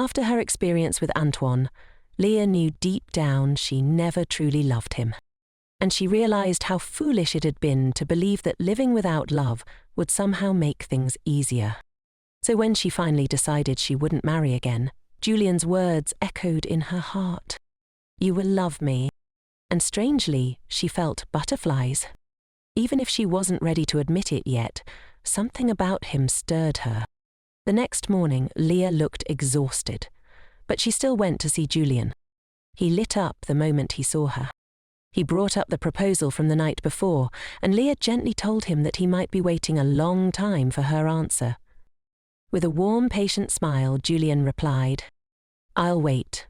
After her experience with Antoine, Leah knew deep down she never truly loved him. And she realized how foolish it had been to believe that living without love would somehow make things easier. So when she finally decided she wouldn't marry again, Julian's words echoed in her heart. "You will love me." And strangely, she felt butterflies. Even if she wasn't ready to admit it yet, something about him stirred her. The next morning, Leah looked exhausted, but she still went to see Julian. He lit up the moment he saw her. He brought up the proposal from the night before, and Leah gently told him that he might be waiting a long time for her answer. With a warm, patient smile, Julian replied, "I'll wait.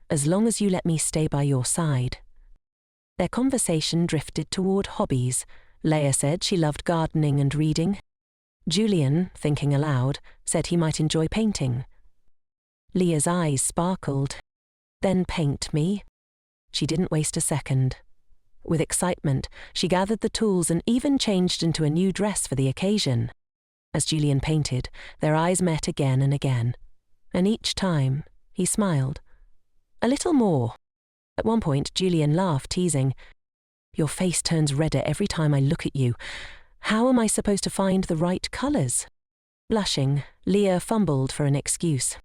As long as you let me stay by your side." Their conversation drifted toward hobbies. Leah said she loved gardening and reading. Julian, thinking aloud, said he might enjoy painting. Leah's eyes sparkled. "Then paint me." She didn't waste a second. With excitement, she gathered the tools and even changed into a new dress for the occasion. As Julian painted, their eyes met again and again, and each time he smiled. A little more. At one point, Julian laughed, teasing, "Your face turns redder every time I look at you. How am I supposed to find the right colours?" Blushing, Leah fumbled for an excuse.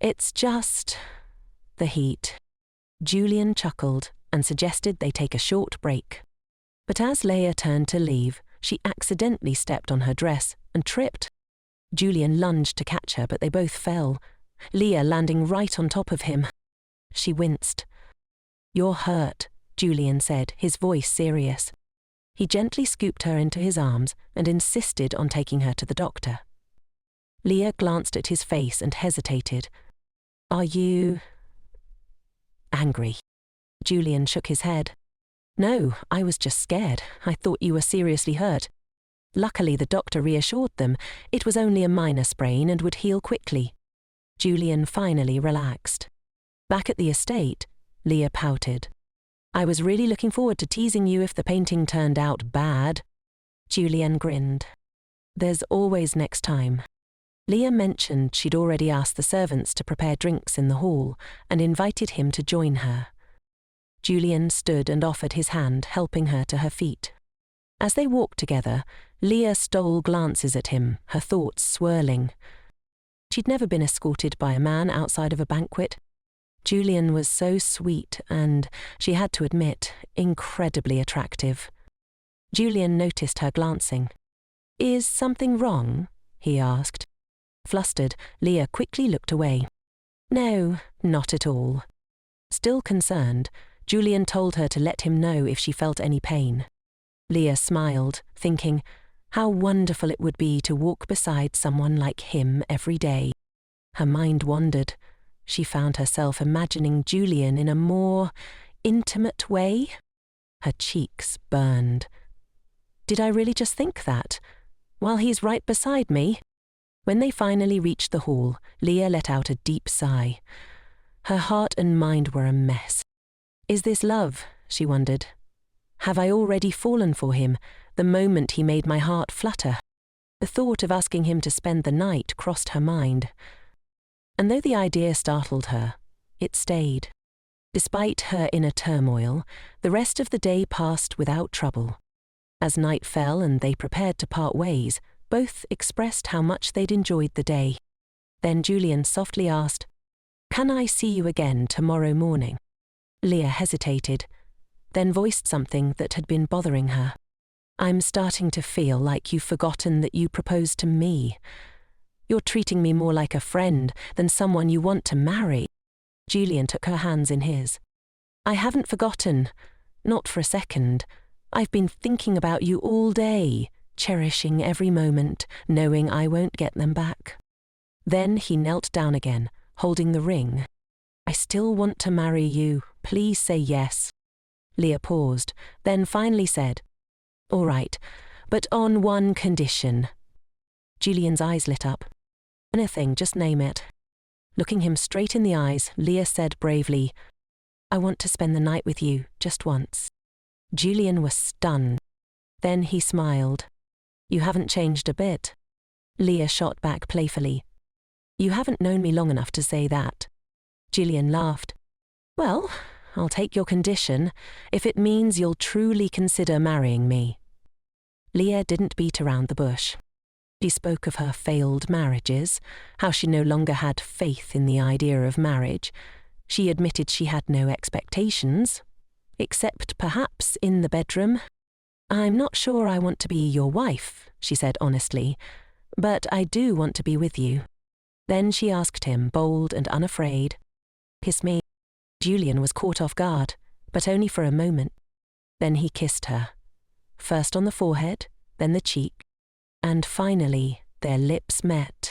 "It's just the heat." Julian chuckled and suggested they take a short break. But as Leah turned to leave, she accidentally stepped on her dress and tripped. Julian lunged to catch her, but they both fell, Leah landing right on top of him. She winced. "You're hurt," Julian said, his voice serious. He gently scooped her into his arms and insisted on taking her to the doctor. Leah glanced at his face and hesitated. "Are you angry?" Julian shook his head. "No, I was just scared. I thought you were seriously hurt." Luckily, the doctor reassured them it was only a minor sprain and would heal quickly. Julian finally relaxed. Back at the estate, Leah pouted. "I was really looking forward to teasing you if the painting turned out bad." Julian grinned. "There's always next time." Leah mentioned she'd already asked the servants to prepare drinks in the hall and invited him to join her. Julian stood and offered his hand, helping her to her feet. As they walked together, Leah stole glances at him, her thoughts swirling. She'd never been escorted by a man outside of a banquet. Julian was so sweet and, she had to admit, incredibly attractive. Julian noticed her glancing. "Is something wrong?" he asked. Flustered, Leah quickly looked away. "No, not at all." Still concerned, Julian told her to let him know if she felt any pain. Leah smiled, thinking, how wonderful it would be to walk beside someone like him every day. Her mind wandered. She found herself imagining Julian in a more intimate way. Her cheeks burned. Did I really just think that? While he's right beside me? When they finally reached the hall, Leah let out a deep sigh. Her heart and mind were a mess. Is this love? She wondered. Have I already fallen for him, the moment he made my heart flutter? The thought of asking him to spend the night crossed her mind. And though the idea startled her, it stayed. Despite her inner turmoil, the rest of the day passed without trouble. As night fell and they prepared to part ways, both expressed how much they'd enjoyed the day. Then Julian softly asked, "Can I see you again tomorrow morning?" Leah hesitated, then voiced something that had been bothering her. "I'm starting to feel like you've forgotten that you proposed to me. You're treating me more like a friend than someone you want to marry." Julian took her hands in his. "I haven't forgotten, not for a second. I've been thinking about you all day, cherishing every moment, knowing I won't get them back." Then he knelt down again, holding the ring. "I still want to marry you. Please say yes." Leah paused, then finally said, "All right, but on one condition." Julian's eyes lit up. "Anything, just name it." Looking him straight in the eyes, Leah said bravely, "I want to spend the night with you, just once." Julian was stunned. Then he smiled. "You haven't changed a bit." Leah shot back playfully. You haven't known me long enough to say that. Julian laughed. Well, I'll take your condition if it means you'll truly consider marrying me. Leah didn't beat around the bush. She spoke of her failed marriages, how she no longer had faith in the idea of marriage. She admitted she had no expectations, except perhaps in the bedroom. I'm not sure I want to be your wife, she said honestly, but I do want to be with you. Then she asked him, bold and unafraid, "Kiss me." Julian was caught off guard, but only for a moment. Then he kissed her, first on the forehead, then the cheek, and finally their lips met.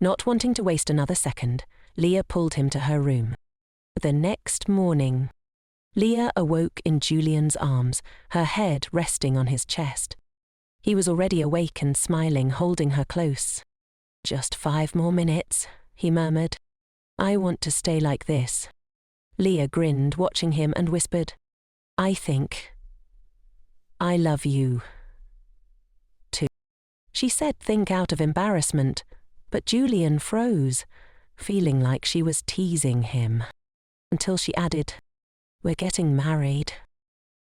Not wanting to waste another second, Leah pulled him to her room. The next morning, Leah awoke in Julian's arms, her head resting on his chest. He was already awake and smiling, holding her close. "Just 5 more minutes," he murmured. "I want to stay like this." Leah grinned, watching him, and whispered, "I think I love you too." She said think out of embarrassment, but Julian froze, feeling like she was teasing him, until she added, "We're getting married."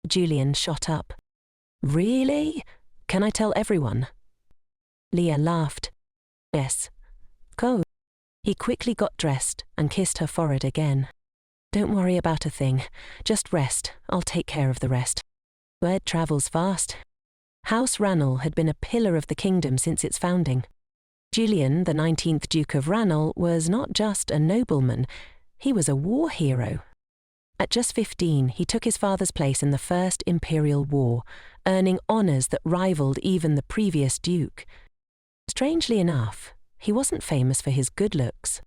Julian shot up. "Really? Can I tell everyone?" Leah laughed. "Yes. Go." He quickly got dressed and kissed her forehead again. "Don't worry about a thing. Just rest. I'll take care of the rest." Word travels fast. House Ranel had been a pillar of the kingdom since its founding. Julian, the 19th Duke of Ranel, was not just a nobleman, he was a war hero. At just 15, he took his father's place in the First Imperial War, earning honours that rivaled even the previous duke. Strangely enough, he wasn't famous for his good looks.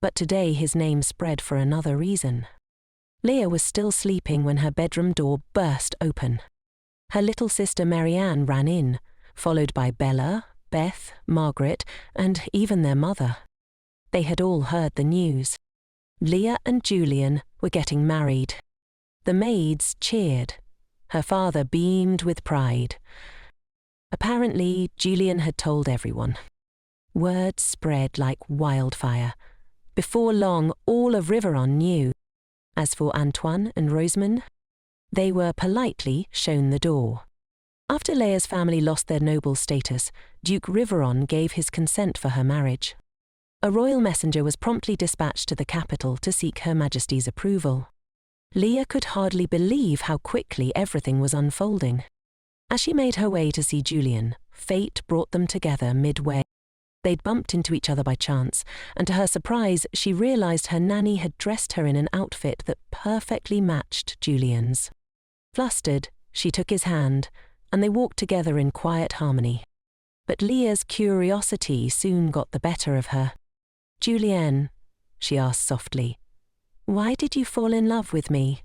But today his name spread for another reason. Leah was still sleeping when her bedroom door burst open. Her little sister Marianne ran in, followed by Bella, Beth, Margaret, and even their mother. They had all heard the news. Leah and Julian were getting married. The maids cheered. Her father beamed with pride. Apparently, Julian had told everyone. Word spread like wildfire. Before long, all of Riveron knew. As for Antoine and Rosamond, they were politely shown the door. After Leah's family lost their noble status, Duke Riveron gave his consent for her marriage. A royal messenger was promptly dispatched to the capital to seek Her Majesty's approval. Leah could hardly believe how quickly everything was unfolding. As she made her way to see Julian, fate brought them together midway. They'd bumped into each other by chance, and to her surprise, she realized her nanny had dressed her in an outfit that perfectly matched Julian's. Flustered, she took his hand, and they walked together in quiet harmony. But Leah's curiosity soon got the better of her. "Julian," she asked softly, "why did you fall in love with me?"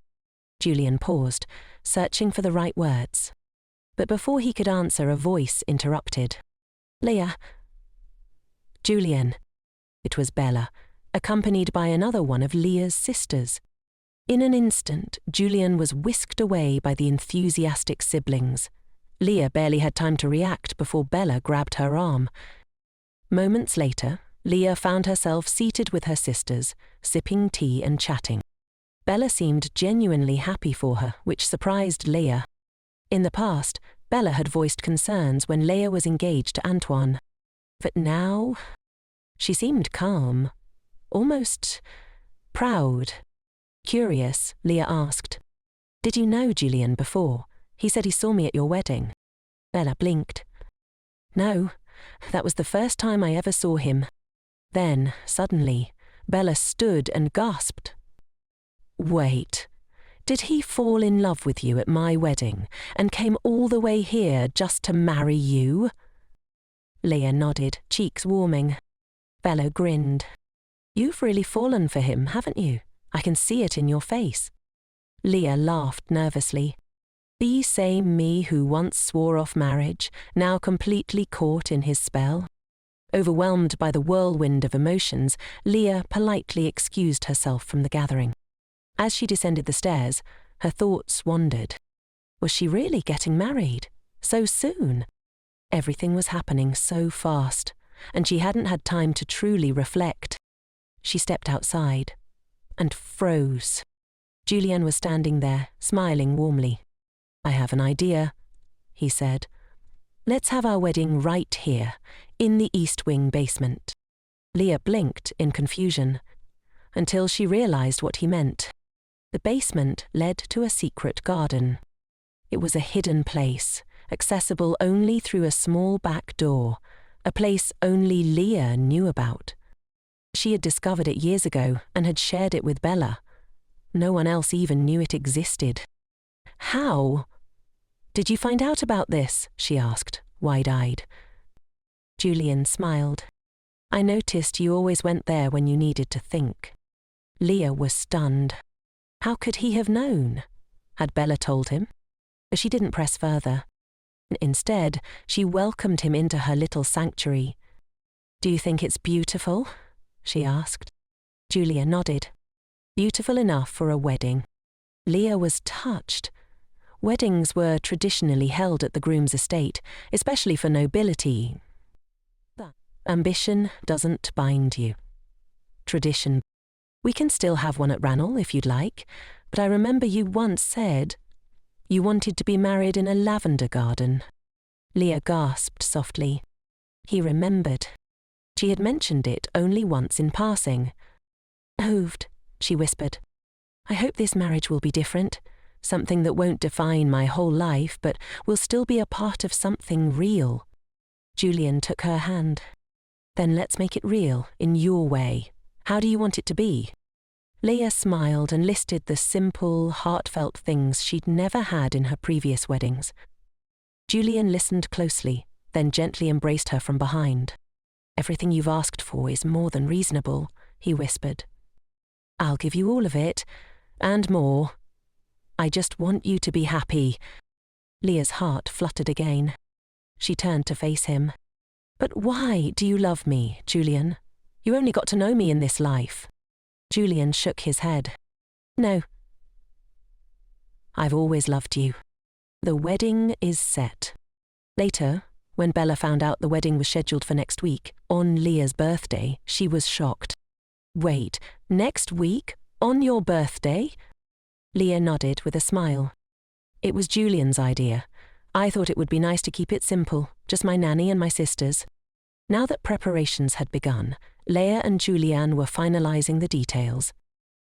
Julian paused, searching for the right words. But before he could answer, a voice interrupted. "Leah." "Julian." It was Bella, accompanied by another one of Leah's sisters. In an instant, Julian was whisked away by the enthusiastic siblings. Leah barely had time to react before Bella grabbed her arm. Moments later, Leah found herself seated with her sisters, sipping tea and chatting. Bella seemed genuinely happy for her, which surprised Leah. In the past, Bella had voiced concerns when Leah was engaged to Antoine. But now, she seemed calm, almost proud. Curious, Leah asked, "Did you know Julian before? He said he saw me at your wedding." Bella blinked. "No, that was the first time I ever saw him." Then, suddenly, Bella stood and gasped. "Wait, did he fall in love with you at my wedding and came all the way here just to marry you?" Leah nodded, cheeks warming. Bella grinned. "You've really fallen for him, haven't you? I can see it in your face." Leah laughed nervously. The same me who once swore off marriage, now completely caught in his spell. Overwhelmed by the whirlwind of emotions, Leah politely excused herself from the gathering. As she descended the stairs, her thoughts wandered. Was she really getting married? So soon? Everything was happening so fast. and she hadn't had time to truly reflect. She stepped outside and froze. Julien was standing there, smiling warmly. "I have an idea," he said. "Let's have our wedding right here, in the East Wing basement." Leah blinked in confusion, until she realized what he meant. The basement led to a secret garden. It was a hidden place, accessible only through a small back door, a place only Leah knew about. She had discovered it years ago and had shared it with Bella. No one else even knew it existed. "How? Did you find out about this?" she asked, wide-eyed. Julien smiled. "I noticed you always went there when you needed to think." Leah was stunned. How could he have known? Had Bella told him? But she didn't press further. Instead, she welcomed him into her little sanctuary. "Do you think it's beautiful?" she asked. Julien nodded. Beautiful enough for a wedding. Leah was touched. Weddings were traditionally held at the groom's estate, especially for nobility. But ambition doesn't bind you. Tradition. "We can still have one at Ranelagh if you'd like, but I remember you once said you wanted to be married in a lavender garden." Leah gasped softly. He remembered. She had mentioned it only once in passing. "Oved," she whispered. "I hope this marriage will be different, something that won't define my whole life, but will still be a part of something real." Julien took her hand. "Then let's make it real, in your way. How do you want it to be?" Leah smiled and listed the simple, heartfelt things she'd never had in her previous weddings. Julien listened closely, then gently embraced her from behind. "Everything you've asked for is more than reasonable," he whispered. "I'll give you all of it, and more. I just want you to be happy." Leah's heart fluttered again. She turned to face him. "But why do you love me, Julien? You only got to know me in this life." Julien shook his head. "No. I've always loved you. The wedding is set." Later, when Bella found out the wedding was scheduled for next week, on Leah's birthday, she was shocked. "Wait, next week? On your birthday?" Leah nodded with a smile. "It was Julian's idea. I thought it would be nice to keep it simple, just my nanny and my sisters." Now that preparations had begun, Leah and Julien were finalizing the details.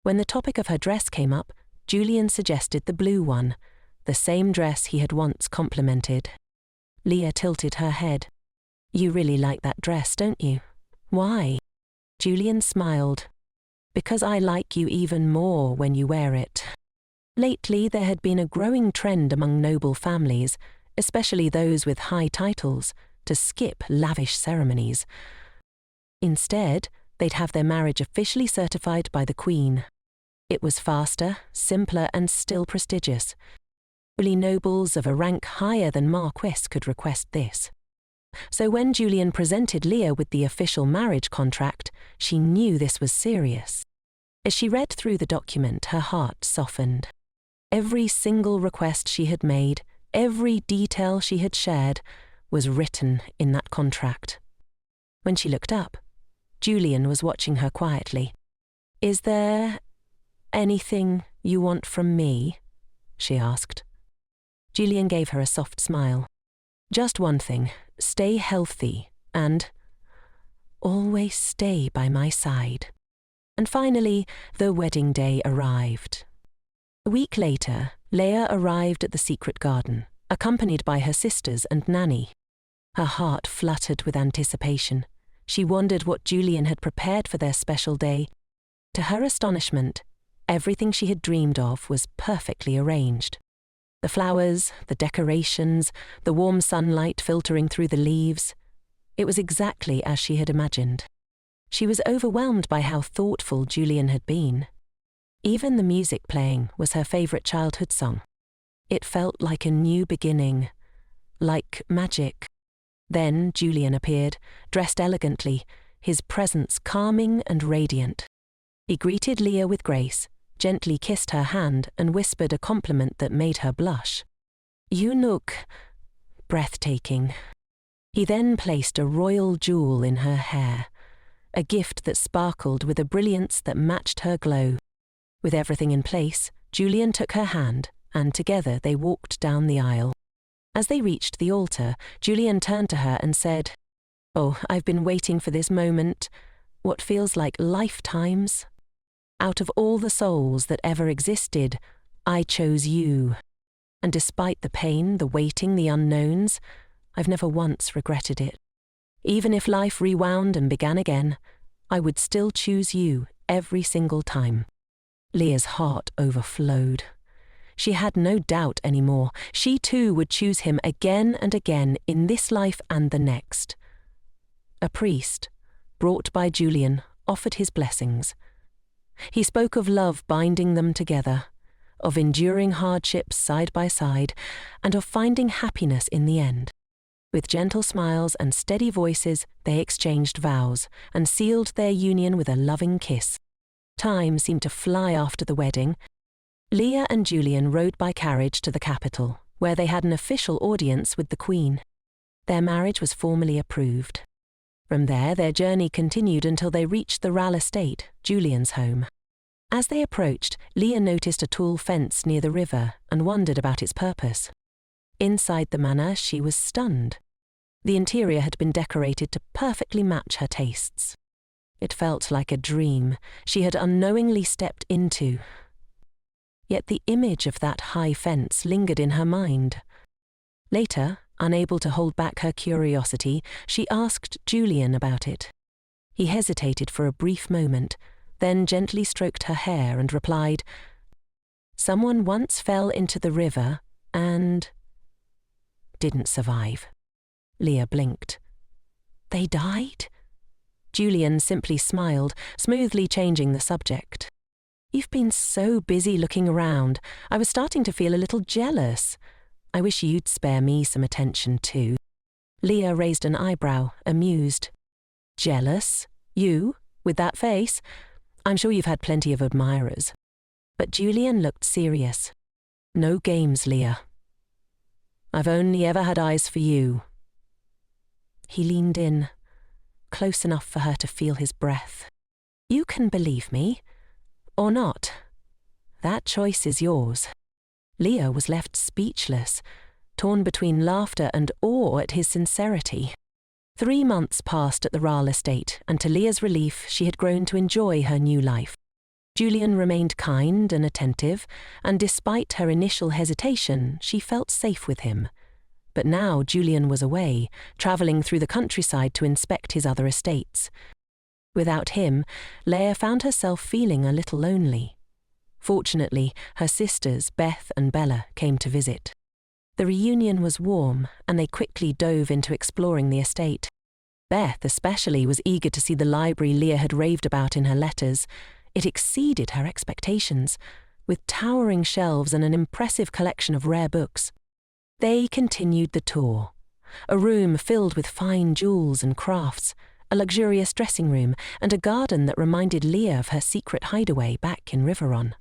When the topic of her dress came up, Julien suggested the blue one, the same dress he had once complimented. Leah tilted her head. "You really like that dress, don't you? Why?" Julien smiled. "Because I like you even more when you wear it." Lately, there had been a growing trend among noble families, especially those with high titles, to skip lavish ceremonies. Instead, they'd have their marriage officially certified by the Queen. It was faster, simpler, and still prestigious. Only nobles of a rank higher than Marquess could request this. So when Julien presented Leah with the official marriage contract, she knew this was serious. As she read through the document, her heart softened. Every single request she had made, every detail she had shared, was written in that contract. When she looked up, Julien was watching her quietly. "Is there anything you want from me?" she asked. Julien gave her a soft smile. "Just one thing, stay healthy and always stay by my side." And finally, the wedding day arrived. A week later, Leah arrived at the secret garden, accompanied by her sisters and nanny. Her heart fluttered with anticipation. She wondered what Julien had prepared for their special day. To her astonishment, everything she had dreamed of was perfectly arranged. The flowers, the decorations, the warm sunlight filtering through the leaves. It was exactly as she had imagined. She was overwhelmed by how thoughtful Julien had been. Even the music playing was her favourite childhood song. It felt like a new beginning, like magic. Then Julien appeared, dressed elegantly, his presence calming and radiant. He greeted Leah with grace, gently kissed her hand, and whispered a compliment that made her blush. "You look breathtaking." He then placed a royal jewel in her hair, a gift that sparkled with a brilliance that matched her glow. With everything in place, Julian took her hand, and together they walked down the aisle. As they reached the altar, Julian turned to her and said, "Oh, I've been waiting for this moment, what feels like lifetimes. Out of all the souls that ever existed, I chose you. And despite the pain, the waiting, the unknowns, I've never once regretted it. Even if life rewound and began again, I would still choose you every single time." Leah's heart overflowed. She had no doubt anymore. She too would choose him again and again in this life and the next. A priest, brought by Julian, offered his blessings. He spoke of love binding them together, of enduring hardships side by side, and of finding happiness in the end. With gentle smiles and steady voices, they exchanged vows and sealed their union with a loving kiss. Time seemed to fly after the wedding. Leah and Julian rode by carriage to the capital, where they had an official audience with the Queen. Their marriage was formally approved. From there, their journey continued until they reached the Ral estate, Julian's home. As they approached, Leah noticed a tall fence near the river and wondered about its purpose. Inside the manor, she was stunned. The interior had been decorated to perfectly match her tastes. It felt like a dream she had unknowingly stepped into. Yet the image of that high fence lingered in her mind. Later, unable to hold back her curiosity, she asked Julian about it. He hesitated for a brief moment, then gently stroked her hair and replied, "Someone once fell into the river and didn't survive." Leah blinked. "They died?" Julian simply smiled, smoothly changing the subject. "You've been so busy looking around, I was starting to feel a little jealous. I wish you'd spare me some attention too." Leah raised an eyebrow, amused. "Jealous? You? With that face? I'm sure you've had plenty of admirers." But Julian looked serious. "No games, Leah. I've only ever had eyes for you." He leaned in, close enough for her to feel his breath. "You can believe me, or not. That choice is yours." Leah was left speechless, torn between laughter and awe at his sincerity. 3 months passed at the Ral estate, and to Leah's relief, she had grown to enjoy her new life. Julian remained kind and attentive, and despite her initial hesitation, she felt safe with him. But now Julian was away, travelling through the countryside to inspect his other estates. Without him, Leah found herself feeling a little lonely. Fortunately, her sisters, Beth and Bella, came to visit. The reunion was warm, and they quickly dove into exploring the estate. Beth especially was eager to see the library Leah had raved about in her letters. It exceeded her expectations, with towering shelves and an impressive collection of rare books. They continued the tour. A room filled with fine jewels and crafts, a luxurious dressing room, and a garden that reminded Leah of her secret hideaway back in Riveron.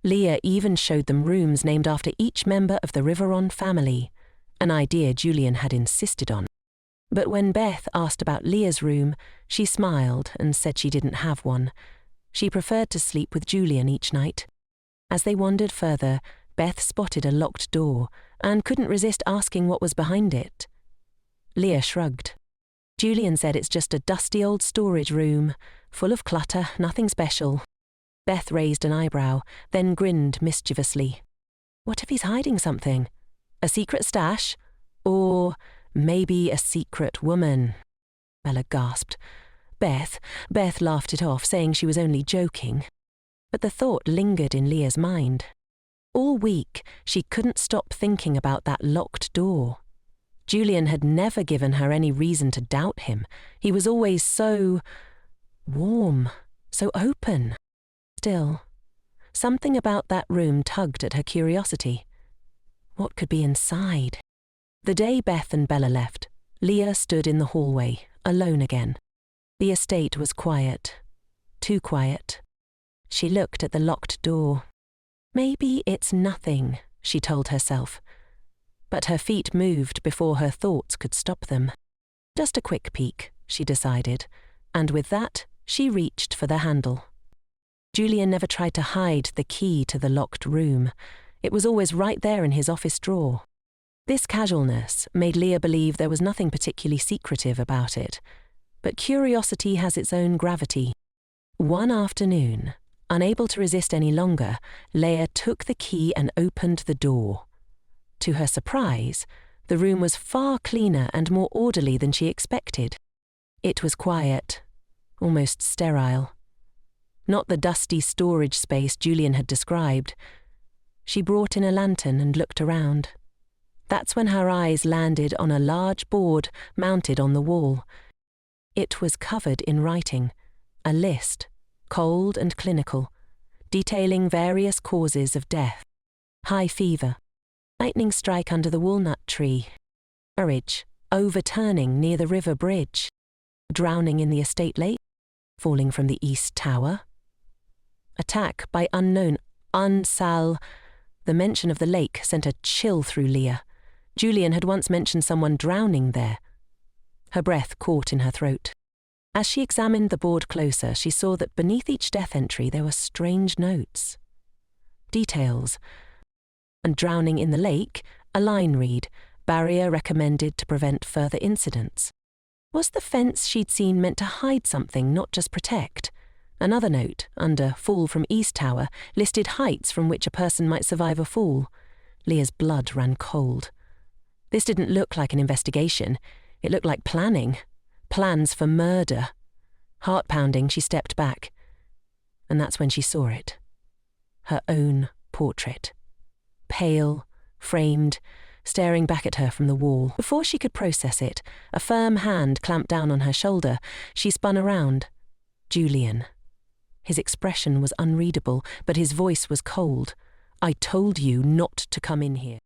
Leah even showed them rooms named after each member of the Riveron family, an idea Julian had insisted on. But when Beth asked about Leah's room, she smiled and said she didn't have one. She preferred to sleep with Julian each night. As they wandered further, Beth spotted a locked door and couldn't resist asking what was behind it. Leah shrugged. Julian said it's just a dusty old storage room, full of clutter, nothing special. Beth raised an eyebrow, then grinned mischievously. What if he's hiding something? A secret stash? Or maybe a secret woman? Bella gasped. Beth laughed it off, saying she was only joking. But the thought lingered in Leah's mind. All week, she couldn't stop thinking about that locked door. Julian had never given her any reason to doubt him. He was always so warm, so open. Still, something about that room tugged at her curiosity. What could be inside? The day Beth and Bella left, Leah stood in the hallway, alone again. The estate was quiet, too quiet. She looked at the locked door. Maybe it's nothing, she told herself. But her feet moved before her thoughts could stop them. Just a quick peek, she decided, and with that, she reached for the handle. Julian never tried to hide the key to the locked room. It was always right there in his office drawer. This casualness made Leah believe there was nothing particularly secretive about it, but curiosity has its own gravity. One afternoon, unable to resist any longer, Leah took the key and opened the door. To her surprise, the room was far cleaner and more orderly than she expected. It was quiet, almost sterile. Not the dusty storage space Julian had described. She brought in a lantern and looked around. That's when her eyes landed on a large board mounted on the wall. It was covered in writing, a list, cold and clinical, detailing various causes of death. High fever, lightning strike under the walnut tree, marriage, overturning near the river bridge, drowning in the estate lake, falling from the east tower, attack by unknown Unsal. The mention of the lake sent a chill through Leah. Julian had once mentioned someone drowning there. Her breath caught in her throat. As she examined the board closer, she saw that beneath each death entry there were strange notes. Details. And drowning in the lake, a line read, barrier recommended to prevent further incidents. Was the fence she'd seen meant to hide something, not just protect? Another note, under fall from East Tower, listed heights from which a person might survive a fall. Leah's blood ran cold. This didn't look like an investigation. It looked like planning. Plans for murder. Heart-pounding, she stepped back. And that's when she saw it. Her own portrait. Pale, framed, staring back at her from the wall. Before she could process it, a firm hand clamped down on her shoulder. She spun around. Julian. His expression was unreadable, but his voice was cold. "I told you not to come in here."